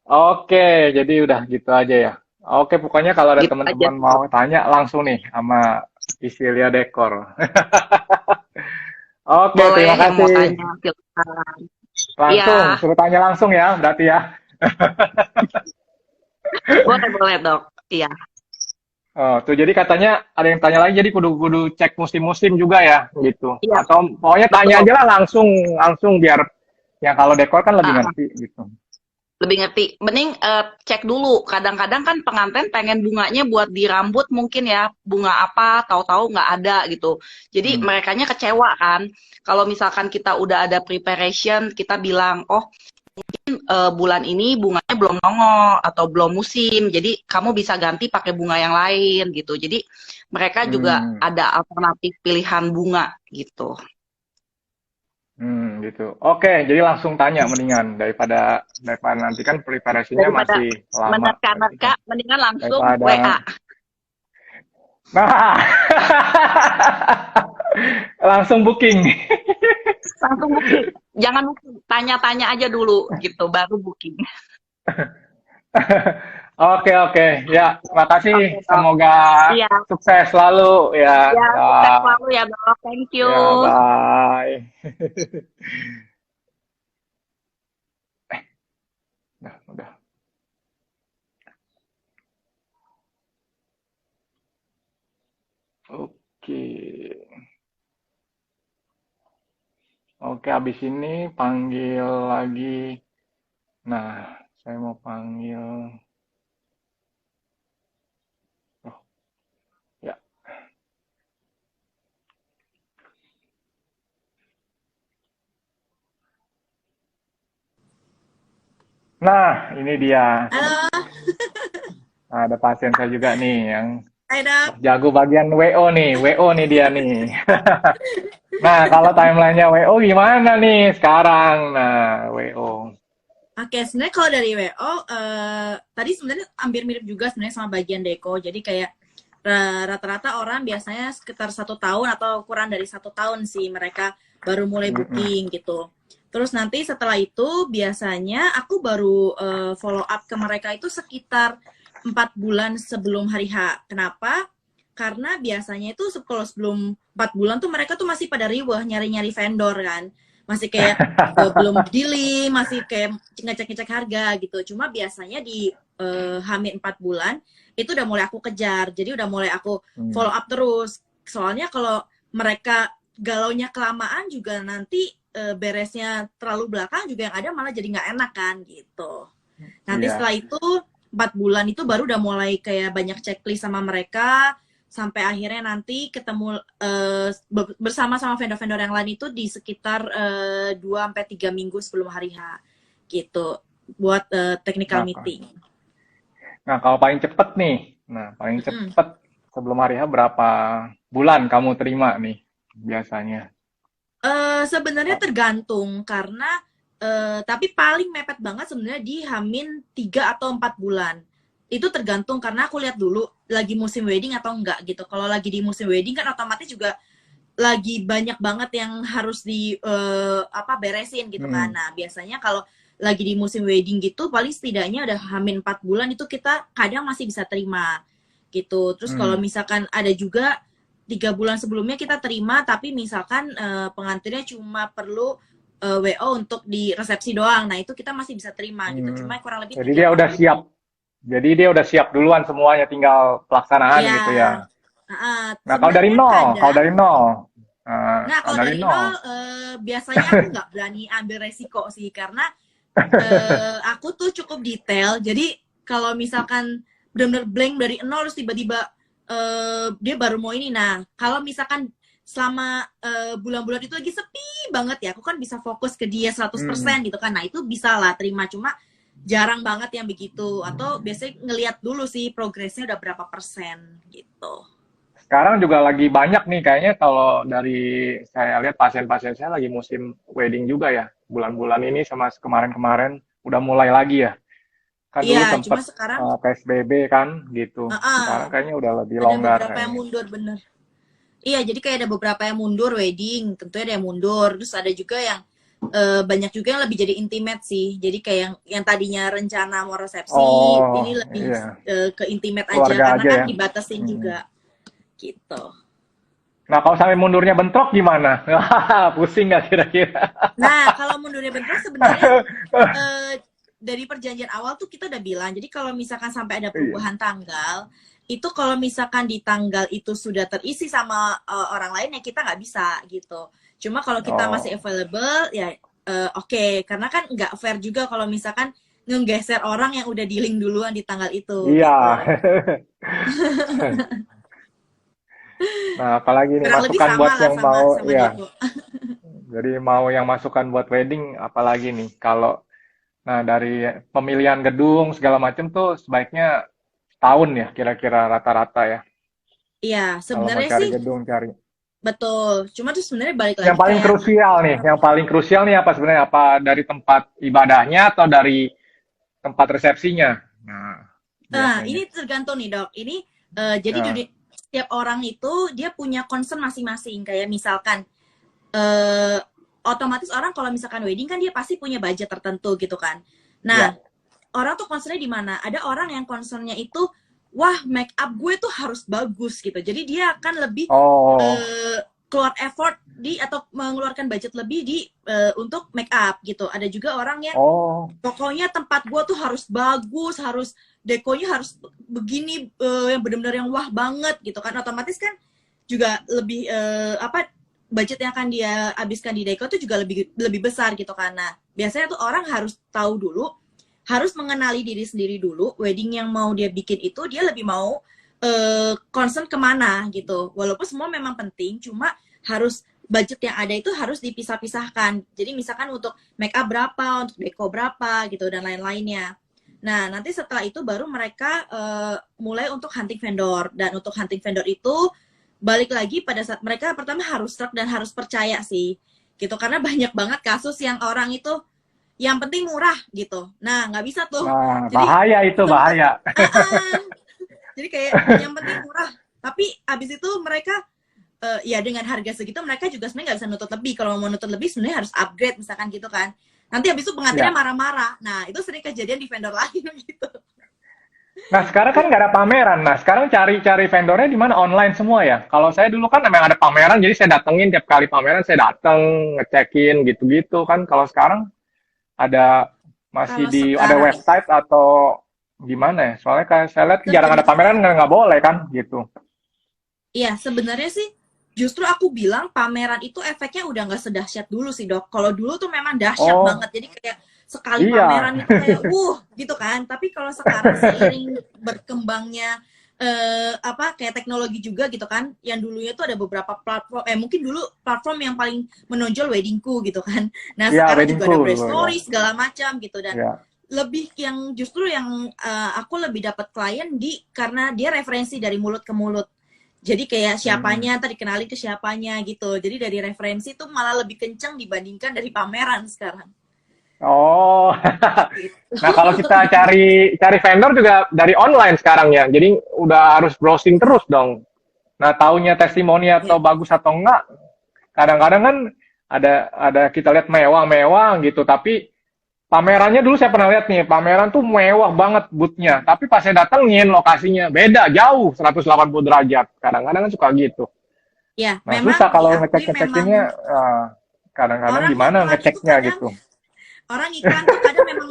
Oke, jadi udah gitu aja ya. Oke, pokoknya kalau ada Gitu aja teman-teman sih, mau Dok. tanya langsung nih sama Isilia Dekor. Oke, Boleh terima yang mau kasih. tanya, silakan. Langsung, Iya, suruh tanya langsung ya, berarti ya. boleh boleh dok. Iya, Oh, tuh jadi katanya ada yang tanya lagi, jadi kudu-kudu cek musim-musim juga ya, gitu. iya Atau pokoknya tanya betul. aja lah langsung, langsung biar yang kalau dekor kan lebih Ah, ngerti gitu. lebih ngerti. Mending cek dulu. Kadang-kadang kan pengantin pengen bunganya buat di rambut mungkin ya, bunga apa, tahu-tahu nggak ada gitu. Jadi Hmm. merekanya kecewa kan. Kalau misalkan kita udah ada preparation, kita bilang, oh bulan ini bunganya belum nongol atau belum musim, jadi kamu bisa ganti pakai bunga yang lain gitu. Jadi mereka juga Hmm. ada alternatif pilihan bunga gitu. Gitu. Oke, jadi langsung tanya mendingan daripada daripada nanti kan preparasinya Daripada masih lama. menerka-nerka, mendingan langsung WA. Daripada nah langsung booking. Langsung booking. Jangan booking, tanya-tanya aja dulu gitu, baru booking. Oke, oke. Ya, makasih. Oke, Dok. Semoga Iya, sukses selalu ya. ya, sukses Ya, selalu ya, Dok. Thank you. ya, bye. Udah. Oke. Oke, habis ini panggil lagi. Nah, saya mau panggil. Oh, ya. Nah, ini dia. Halo, Nah, ada pasien saya juga nih yang hai Dok. jago bagian WO nih. WO nih dia nih. Nah, kalau timelinenya WO gimana nih sekarang? Nah, WO. Oke, sebenarnya kalau dari WO, tadi sebenarnya hampir mirip juga sebenarnya sama bagian Deko. Jadi kayak rata-rata orang biasanya sekitar 1 tahun atau kurang dari 1 tahun sih mereka baru mulai Mm-mm. booking gitu. Terus nanti setelah itu biasanya aku baru follow up ke mereka itu sekitar 4 bulan sebelum hari H. Kenapa? Karena biasanya itu kalau sebelum 4 bulan tuh mereka tuh masih pada riweh nyari-nyari vendor kan. Masih kayak belum dealing, masih kayak ngecek-ngecek harga gitu. Cuma biasanya di H-4 bulan itu udah mulai aku kejar. Jadi udah mulai aku follow up terus. Soalnya kalau mereka galaunya kelamaan juga nanti beresnya terlalu belakang juga yang ada malah jadi nggak enak kan gitu. Nanti Iya. setelah itu 4 bulan itu baru udah mulai kayak banyak checklist sama mereka sampai akhirnya nanti ketemu bersama sama vendor-vendor yang lain itu di sekitar 2-3 minggu sebelum hari H gitu buat technical Nah, meeting. nah, kalau paling cepet nih, paling cepet sebelum hari H berapa bulan kamu terima nih biasanya? Sebenarnya tergantung karena tapi paling mepet banget sebenarnya di H-3 atau 4 bulan. Itu tergantung karena aku lihat dulu lagi musim wedding atau enggak gitu. Kalau lagi di musim wedding kan otomatis juga lagi banyak banget yang harus di beresin gitu kan. Nah, biasanya kalau lagi di musim wedding gitu paling setidaknya udah H-4 bulan itu kita kadang masih bisa terima gitu. Terus kalau misalkan ada juga 3 bulan sebelumnya kita terima tapi misalkan pengantinnya cuma perlu WO untuk di resepsi doang. Nah, itu kita masih bisa terima gitu. Cuma kurang lebih Jadi 3 dia udah bulan. siap. Jadi dia udah siap duluan semuanya, tinggal pelaksanaan Iya. gitu ya. Nah, kalau dari Sebenarnya nol, kadang kalau dari nol, Nah, kalau kalau dari dari nol, nol, biasanya aku nggak berani ambil resiko sih, karena aku tuh cukup detail. Jadi kalau misalkan benar-benar blank dari nol, terus tiba-tiba dia baru mau ini. Nah, kalau misalkan selama bulan-bulan itu lagi sepi banget ya, aku kan bisa fokus ke dia 100% gitu kan. Nah, itu bisa lah terima. Cuma jarang banget yang begitu. Atau biasanya ngelihat dulu sih progresnya udah berapa persen gitu. sekarang juga lagi banyak nih kayaknya kalau dari saya lihat pasien-pasien saya lagi musim wedding juga ya. Bulan-bulan ini sama kemarin-kemarin udah mulai lagi ya. Kan dulu Iya, cuma sempet sekarang PSBB kan gitu. Sekarang kayaknya udah lebih ada longgar beberapa yang kayaknya. mundur bener. Iya, jadi kayak ada beberapa yang mundur wedding, tentunya ada yang mundur. Terus ada juga yang banyak juga yang lebih jadi intimate sih. Jadi kayak yang tadinya rencana mau resepsi, Oh, ini lebih iya. ke intimate aja Keluarga karena aja kan ya. dibatasin juga gitu. Nah, kalau sampai mundurnya bentrok gimana? Pusing nggak kira-kira? Nah, kalau mundurnya bentrok sebenarnya dari perjanjian awal tuh kita udah bilang. Jadi kalau misalkan sampai ada perubahan tanggal, itu kalau misalkan di tanggal itu sudah terisi sama orang lain ya kita nggak bisa gitu. Cuma kalau kita masih available ya oke. Karena kan nggak fair juga kalau misalkan ngegeser orang yang udah dealing duluan di tanggal itu. Iya. Gitu. Nah, apalagi nih Kurang lebih masukan sama buat lah yang sama mau, sama ya. Deko. Jadi mau yang masukan buat wedding, apalagi nih kalau, nah dari pemilihan gedung segala macam tuh sebaiknya tahun ya kira-kira rata-rata ya. Iya, Kalau mau sebenarnya cari sih gedung cari. betul. Cuma tuh sebenarnya balik Yang lagi paling kayak krusial nih, yang paling krusial nih apa sebenarnya? Apa dari tempat ibadahnya atau dari tempat resepsinya? Nah, biasanya. ini tergantung nih dok. Ini jadi Nah, setiap orang itu dia punya concern masing-masing. Kayak misalkan otomatis orang kalau misalkan wedding kan dia pasti punya budget tertentu gitu kan. Nah, ya. orang tuh concernnya di mana. Ada orang yang concernnya itu, wah make up gue tuh harus bagus gitu. Jadi dia akan lebih Oh, keluar effort atau mengeluarkan budget lebih untuk make up gitu. Ada juga orang yang oh, pokoknya tempat gue tuh harus bagus, harus dekonya harus begini, yang benar-benar yang wah banget gitu kan. Otomatis kan juga lebih budget yang akan dia habiskan di deko tuh juga lebih besar gitu kan. Nah, biasanya tuh orang harus tahu dulu, harus mengenali diri sendiri dulu. Wedding yang mau dia bikin itu dia lebih mau concern kemana gitu. Walaupun semua memang penting, cuma harus budget yang ada itu harus dipisah-pisahkan. Jadi misalkan untuk make up berapa, untuk deko berapa gitu dan lain-lainnya. Nah, nanti setelah itu baru mereka mulai untuk hunting vendor. Dan untuk hunting vendor itu balik lagi pada saat mereka pertama harus trust dan harus percaya sih. Gitu, karena banyak banget kasus yang orang itu yang penting murah gitu. Nah, nggak bisa tuh. nah, Jadi bahaya itu, bahaya. jadi kayak yang penting murah. Tapi abis itu mereka ya dengan harga segitu mereka juga sebenarnya nggak bisa nutut lebih. Kalau mau nutut lebih sebenarnya harus upgrade misalkan gitu kan. Nanti abis itu pengantinnya Ya. marah-marah. Nah, itu sering kejadian di vendor lain gitu. Nah, sekarang kan nggak ada pameran. Nah, sekarang cari-cari vendornya di mana? Online semua ya. Kalau saya dulu kan memang ada pameran, jadi saya datengin tiap kali pameran, saya dateng, ngecekin, gitu-gitu kan. Kalau sekarang ada masih Kalau ada sekarang website atau gimana ya? Soalnya kayak saya lihat jarang ada sebenarnya pameran, nggak boleh kan, gitu. iya, sebenarnya sih justru aku bilang pameran itu efeknya udah nggak sedahsyat dulu sih, Dok. Kalau dulu tuh memang dahsyat Oh, banget. Jadi kayak sekali iya. pameran itu kayak gitu kan. Tapi kalau sekarang seiring berkembangnya kayak teknologi juga gitu kan. Yang dulunya tuh ada beberapa platform, mungkin dulu platform yang paling menonjol Weddingku gitu kan. Nah, Iya, sekarang juga ada weddingku Brave dulu ya. Story segala macam gitu dan Iya. lebih yang justru yang aku lebih dapat klien karena dia referensi dari mulut ke mulut. Jadi kayak siapanya, ntar dikenalin ke siapanya gitu. Jadi dari referensi tuh malah lebih kenceng dibandingkan dari pameran sekarang. Oh, Gitu. nah kalau kita cari vendor juga dari online sekarang ya. Jadi udah harus browsing terus dong. Nah, taunya testimoni atau bagus atau enggak, kadang-kadang kan ada kita lihat mewah-mewah gitu, tapi pamerannya dulu saya pernah lihat nih, pameran tuh mewah banget booth-nya, tapi pas saya datengin lokasinya beda jauh 180 derajat. Kadang-kadang kan suka gitu. Ya, Nah, memang susah kalau diakui ngecek-ngecekinnya, memang kadang-kadang orang gimana iklan itu ngeceknya kadang gitu. orang iklan tuh kadang memang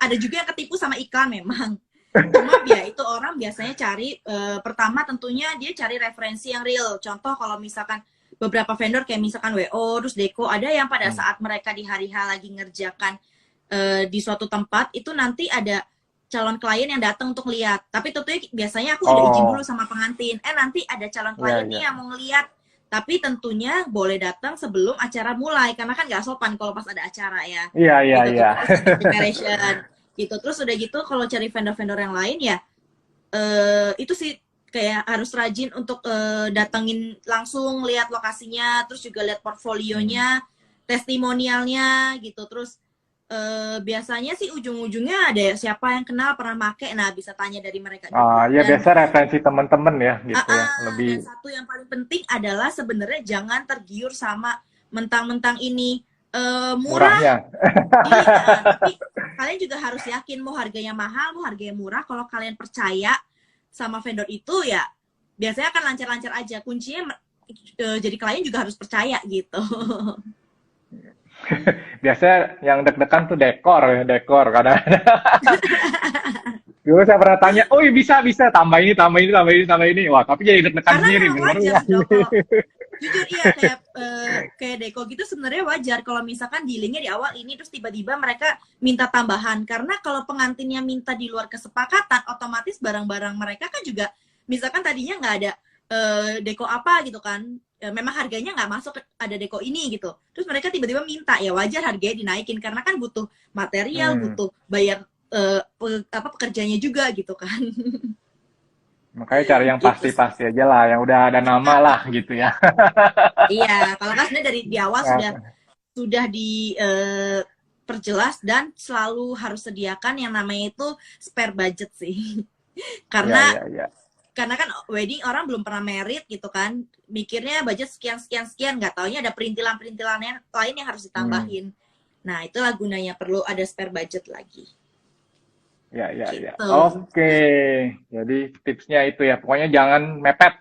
ada juga yang ketipu sama iklan memang. Cuma ya itu orang biasanya cari pertama tentunya dia cari referensi yang real. Contoh kalau misalkan beberapa vendor kayak misalkan WO terus Deko ada yang pada saat mereka di hari H lagi ngerjakan di suatu tempat itu nanti ada calon klien yang datang untuk lihat. Tapi tentunya biasanya aku udah izin dulu Oh, sama pengantin. Nanti ada calon iya, klien iya. nih yang mau ngeliat. Tapi tentunya boleh datang sebelum acara mulai karena kan nggak sopan kalau pas ada acara ya. Iya, iya, Gitu iya. terus ada preparation gitu. Terus udah gitu kalau cari vendor-vendor yang lain ya itu sih kayak harus rajin untuk datengin langsung lihat lokasinya, terus juga lihat portfolionya, testimonialnya gitu. Terus biasanya sih ujung-ujungnya ada siapa yang kenal pernah make, nah bisa tanya dari mereka juga. Ya Dan biasa referensi teman-teman ya gitu ya. dan Lebih satu yang paling penting adalah sebenarnya jangan tergiur sama mentang-mentang ini murah. murahnya. Iya, tapi kalian juga harus yakin mau harganya mahal, mau harganya murah. Kalau kalian percaya sama vendor itu ya biasanya akan lancar-lancar aja. Kuncinya jadi klien juga harus percaya gitu. Biasanya yang deg-degan tuh dekor kadang-kadang. Dulu saya pernah tanya, oh iya bisa tambah ini, tambah ini, tambah ini, tambah ini. Wah, tapi jadi deg-degan Karena sendiri, memang bener wajar ya. dong kalau jujur iya kayak Deko gitu sebenarnya wajar kalau misalkan dealingnya di awal ini terus tiba-tiba mereka minta tambahan karena kalau pengantinnya minta di luar kesepakatan otomatis barang-barang mereka kan juga misalkan tadinya nggak ada deko apa gitu kan memang harganya nggak masuk ada deko ini gitu terus mereka tiba-tiba minta ya wajar harganya dinaikin karena kan butuh material butuh bayar pekerjanya juga gitu kan. Makanya cari yang Gitu. pasti-pasti aja lah, yang udah ada nama lah gitu ya. Iya, kalau kan sebenarnya dari di awal sudah perjelas dan selalu harus sediakan yang namanya itu spare budget sih. Karena Ya. karena kan wedding orang belum pernah merit gitu kan, mikirnya budget sekian, nggak taunya ada perintilan-perintilan lain yang harus ditambahin. Nah, itulah gunanya perlu ada spare budget lagi. Ya, ya, ya. Gitu. Oke. Jadi tipsnya itu ya. Pokoknya jangan mepet.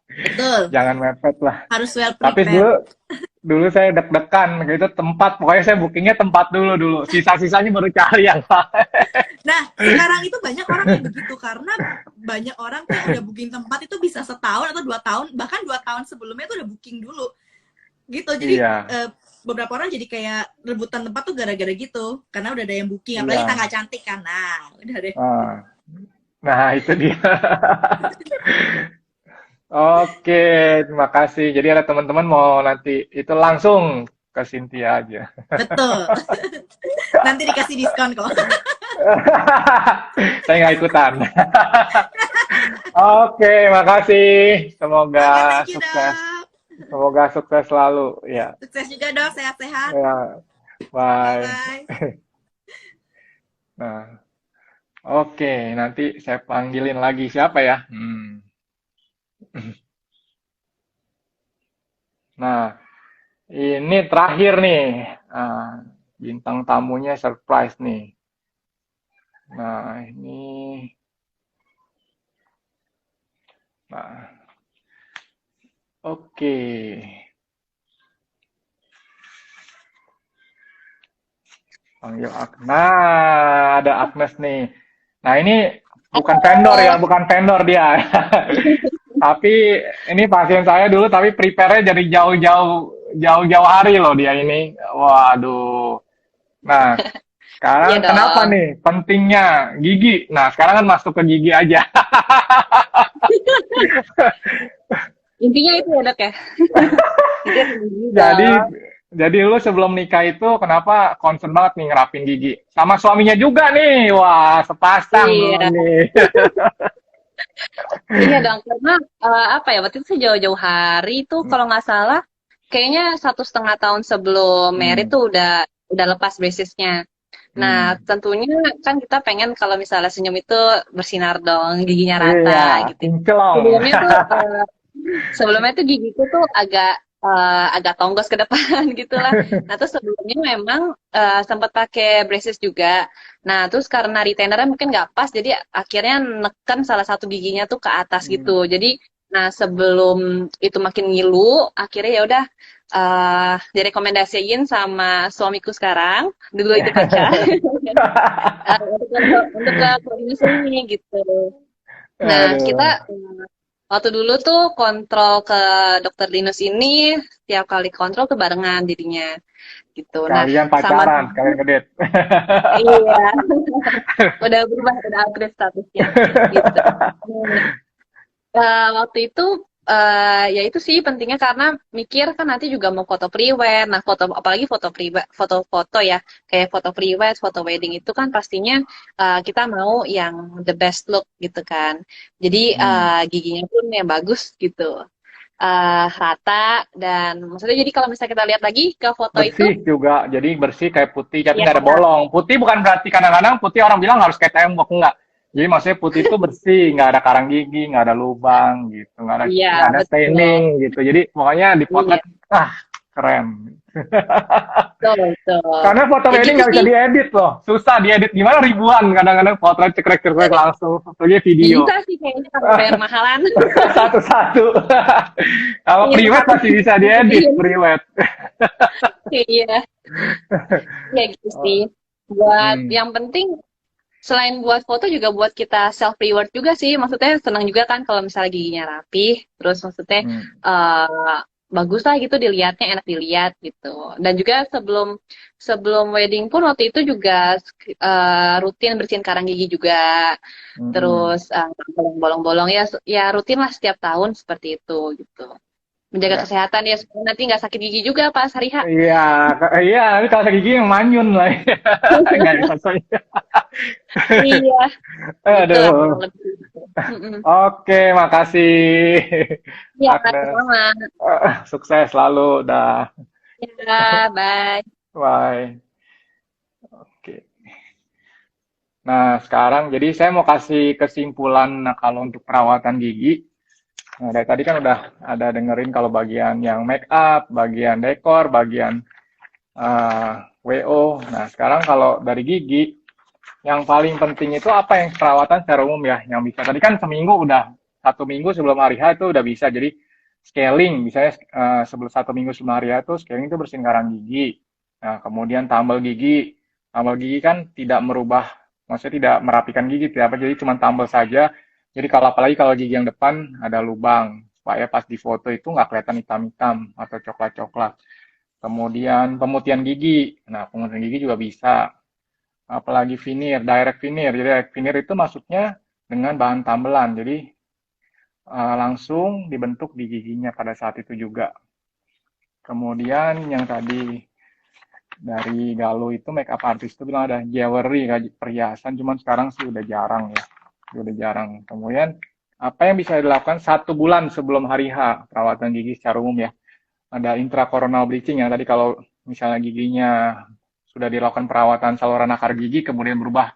Betul. Jangan mepet lah. Harus well Tapi dulu prepared. dulu saya deg-degan gitu tempat. Pokoknya saya bookingnya tempat dulu. Sisa-sisanya baru cari yang lain. Nah, sekarang itu banyak orang yang begitu karena banyak orang tuh udah booking tempat itu bisa setahun atau 2 tahun, bahkan 2 tahun sebelumnya tuh udah booking dulu. Gitu. Jadi Iya, beberapa orang jadi kayak rebutan tempat tuh gara-gara gitu. Karena udah ada yang booking, apalagi iya. tanggal cantik kan. Nah, udah deh. Nah, itu dia. Oke, terima kasih. Jadi ada teman-teman mau nanti itu langsung ke Cynthia aja. Betul. Nanti dikasih diskon kok. Saya nggak ikutan. Oke, makasih. Semoga Oke, thank you, sukses. Dok. Semoga sukses selalu. Ya, Sukses juga, Dok. Sehat-sehat. ya. Bye. Bye. Nah, oke. Nanti saya panggilin lagi siapa ya? Nah, ini terakhir nih. Bintang tamunya surprise nih. Nah, ini. Nah, oke. Panggil Nah, ada Agnes nih. Nah, ini bukan vendor ya, bukan vendor dia. Tapi ini pasien saya dulu, tapi prepare-nya jadi jauh-jauh hari loh dia ini. Waduh. Nah, sekarang Iya dong. kenapa nih pentingnya gigi? Nah, sekarang kan masuk ke gigi aja. Intinya itu ya dok ya. Jadi jadi lu sebelum nikah itu kenapa concern banget nih ngerapin gigi? Sama suaminya juga nih. Wah, sepasang Iya. nih. Iya dong, karena apa ya, waktu itu sih jauh-jauh hari tuh kalau nggak salah, kayaknya 1,5 tahun sebelum married tuh udah lepas bracesnya. Nah, tentunya kan kita pengen kalau misalnya senyum itu bersinar dong, giginya rata Iya, gitu. kinclong. Sebelumnya tuh gigiku tuh agak tonggos ke depan gitu lah. Nah, terus sebelumnya memang sempat pakai braces juga. Nah, terus karena retainernya mungkin nggak pas, jadi akhirnya neken salah satu giginya tuh ke atas gitu. Jadi, nah sebelum itu makin ngilu, akhirnya ya udah direkomendasiin sama suamiku sekarang, dulu itu pacar, untuk ke klinis ini gitu. Nah, Aduh. kita waktu dulu tuh kontrol ke dokter Linus ini setiap kali kontrol tuh barengan jadinya gitu. Kalian Nah, pacaran, kalian ngedate. iya, udah berubah, udah upgrade statusnya gitu. Waktu itu ya itu sih pentingnya karena mikir kan nanti juga mau foto pre-wed. Nah, apalagi foto-foto ya, kayak foto pre-wed, foto wedding itu kan pastinya kita mau yang the best look gitu kan. Jadi giginya pun yang bagus gitu. Rata dan maksudnya jadi kalau misalnya kita lihat lagi ke foto Bersih itu juga, jadi bersih kayak putih, tapi ya nggak ada bolong. Putih bukan berarti kadang-kadang putih orang bilang harus kayak tembok, enggak. Jadi maksudnya putih itu bersih, nggak ada karang gigi, nggak ada lubang gitu, nggak iya ada betul. staining gitu. Jadi pokoknya dipotret, keren. Betul. Karena foto Ya wedding gitu nggak bisa sih. diedit loh, susah diedit gimana ribuan kadang-kadang potret cekrek-cekrek langsung, fotonya video. Bisa sih kayaknya kalau bayar mahalan. Satu-satu. Kalau Iya, priwet masih bisa diedit, Iya. priwet. Iya. Ya gitu sih. Buat yang penting selain buat foto juga buat kita self reward juga sih. Maksudnya senang juga kan kalau misalnya giginya rapi, terus maksudnya bagus lah gitu dilihatnya, enak dilihat gitu. Dan juga sebelum wedding pun waktu itu juga rutin bersihin karang gigi juga. Terus bolong-bolong ya rutin lah setiap tahun seperti itu gitu. Menjaga kesehatan ya supaya nanti nggak sakit gigi juga pas hari H. Iya, nanti kalau sakit gigi yang manyun lah. Nggak bisa saya. Iya. Aduh. Oke, makasih. Iya, Agnes. sama. Sukses selalu, dah. Ya, bye. Bye. Oke. Nah, sekarang jadi saya mau kasih kesimpulan kalau untuk perawatan gigi. Nah, dari tadi kan udah ada dengerin kalau bagian yang make up, bagian dekor, bagian WO. Nah, sekarang kalau dari gigi, yang paling penting itu apa yang perawatan secara umum ya, yang bisa. Tadi kan seminggu udah, 1 minggu sebelum hari H itu udah bisa. Jadi scaling, misalnya sebelum 1 minggu sebelum hari H itu scaling itu bersihin karang gigi. Nah, kemudian tambal gigi. Tambal gigi kan tidak merubah, maksudnya tidak merapikan gigi, tidak apa, jadi cuma tambal saja. Jadi kalau apalagi kalau gigi yang depan ada lubang, supaya pas di foto itu nggak kelihatan hitam-hitam atau coklat-coklat. Kemudian pemutihan gigi. Nah, pemutihan gigi juga bisa. Apalagi veneer, direct veneer. Jadi direct veneer itu maksudnya dengan bahan tambelan. Jadi langsung dibentuk di giginya pada saat itu juga. Kemudian yang tadi dari Galuh itu makeup artist itu bilang ada jewelry, perhiasan, cuman sekarang sih udah jarang ya. Udah jarang. Kemudian apa yang bisa dilakukan 1 bulan sebelum hari H perawatan gigi secara umum ya. Ada intracoronal bleaching ya. Tadi kalau misalnya giginya sudah dilakukan perawatan saluran akar gigi kemudian berubah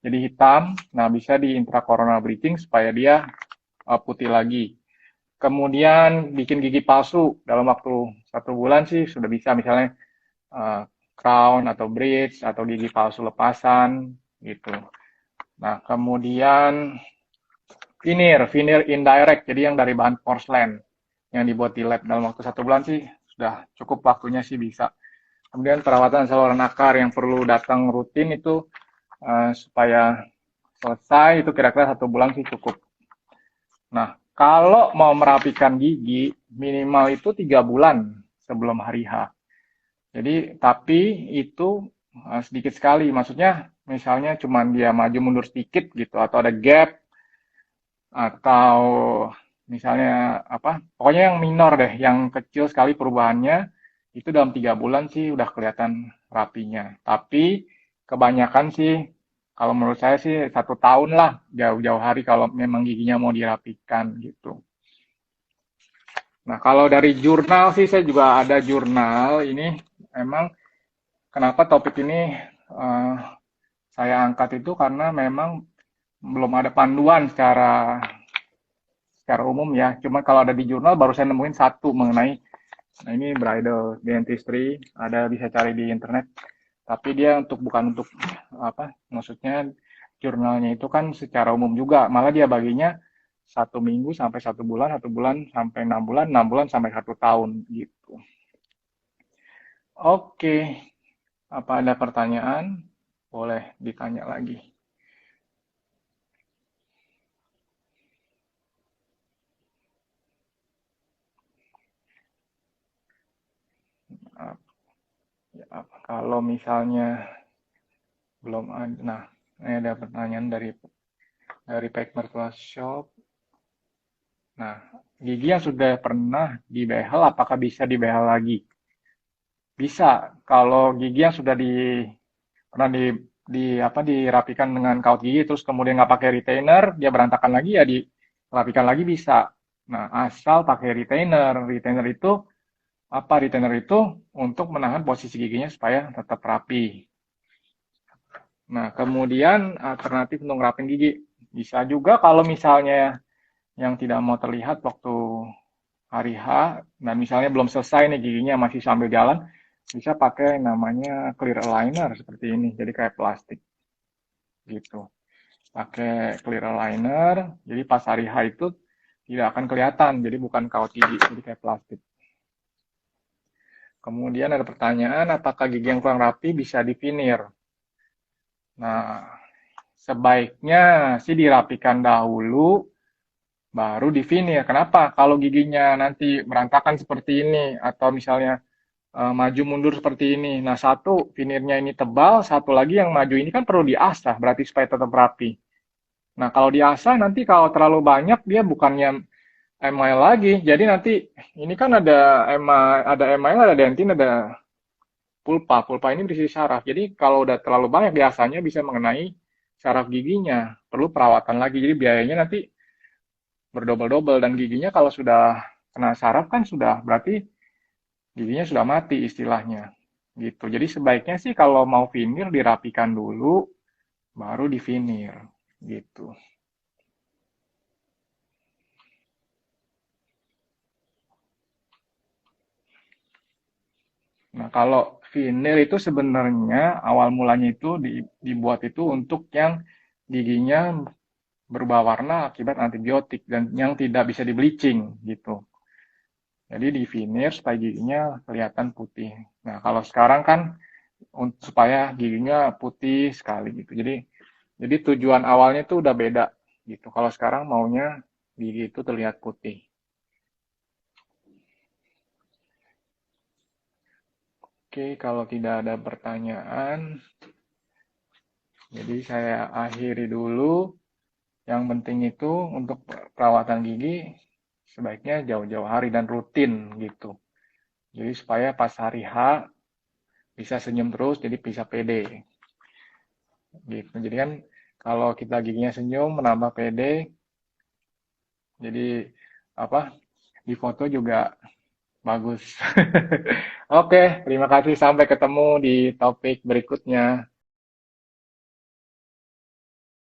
jadi hitam, nah bisa di intracoronal bleaching supaya dia putih lagi. Kemudian bikin gigi palsu dalam waktu 1 bulan sih sudah bisa, misalnya crown atau bridge atau gigi palsu lepasan gitu. Nah kemudian veneer indirect, jadi yang dari bahan porselen yang dibuat di lab dalam waktu 1 bulan sih sudah cukup, waktunya sih bisa. Kemudian perawatan saluran akar yang perlu datang rutin itu supaya selesai itu kira-kira 1 bulan sih cukup. Nah, kalau mau merapikan gigi minimal itu 3 bulan sebelum hari H. Jadi tapi itu sedikit sekali, maksudnya misalnya cuma dia maju mundur sedikit gitu atau ada gap atau misalnya apa, pokoknya yang minor deh, yang kecil sekali perubahannya itu dalam 3 bulan sih udah kelihatan rapinya. Tapi kebanyakan sih kalau menurut saya sih 1 tahun lah, jauh-jauh hari kalau memang giginya mau dirapikan gitu. Nah kalau dari jurnal sih saya juga ada jurnal ini, emang kenapa topik ini saya angkat itu karena memang belum ada panduan secara umum ya. Cuma kalau ada di jurnal baru saya nemuin satu mengenai, nah ini bridal dentistry, ada bisa cari di internet. Tapi dia bukan untuk apa, maksudnya jurnalnya itu kan secara umum juga, malah dia baginya 1 minggu sampai 1 bulan, 1 bulan sampai 6 bulan, 6 bulan sampai 1 tahun gitu. Oke, apa ada pertanyaan? Boleh ditanya lagi. Ya, kalau misalnya belum ada, nah ini ada pertanyaan dari Pack Mertua Shop. Nah, gigi yang sudah pernah dibehel apakah bisa dibehel lagi? Bisa. Kalau gigi yang sudah pernah dirapikan dengan kawat gigi terus kemudian nggak pakai retainer, dia berantakan lagi ya dirapikan lagi bisa. Nah, asal pakai retainer. Retainer itu apa? Retainer itu untuk menahan posisi giginya supaya tetap rapi. Nah, kemudian alternatif untuk ngerapin gigi. Bisa juga kalau misalnya yang tidak mau terlihat waktu hari H, dan misalnya belum selesai nih giginya masih sambil jalan, bisa pakai namanya clear aligner seperti ini, jadi kayak plastik gitu. Pakai clear aligner, jadi pas hari H itu tidak akan kelihatan, jadi bukan kawat gigi, jadi kayak plastik. Kemudian ada pertanyaan, apakah gigi yang kurang rapi bisa di-veneer? Nah, sebaiknya sih dirapikan dahulu, baru di-veneer. Kenapa? Kalau giginya nanti berantakan seperti ini, atau misalnya maju mundur seperti ini. Nah, satu, veneernya ini tebal, satu lagi yang maju ini kan perlu diasah, berarti supaya tetap rapi. Nah, kalau diasah nanti kalau terlalu banyak, dia bukannya email lagi. Jadi nanti, ini kan ada email, ada dentin, ada pulpa. Pulpa ini berisi saraf. Jadi kalau udah terlalu banyak, biasanya bisa mengenai saraf giginya. Perlu perawatan lagi. Jadi biayanya nanti berdobel-dobel. Dan giginya kalau sudah kena saraf kan sudah, berarti giginya sudah mati istilahnya. Gitu. Jadi sebaiknya sih kalau mau veneer dirapikan dulu, baru di veneer. Gitu. Nah, kalau Veneer itu sebenarnya awal mulanya itu dibuat itu untuk yang giginya berubah warna akibat antibiotik dan yang tidak bisa di bleaching gitu. Jadi di veneer supaya giginya kelihatan putih. Nah, kalau sekarang kan supaya giginya putih sekali gitu. Jadi tujuan awalnya itu udah beda gitu. Kalau sekarang maunya gigi itu terlihat putih. Oke, kalau tidak ada pertanyaan, jadi saya akhiri dulu. Yang penting itu untuk perawatan gigi sebaiknya jauh-jauh hari dan rutin gitu. Jadi supaya pas hari H bisa senyum terus, jadi bisa pede gitu. Jadi kan kalau kita giginya senyum menambah pede, jadi apa di foto juga bagus. Oke, terima kasih. Sampai ketemu di topik berikutnya.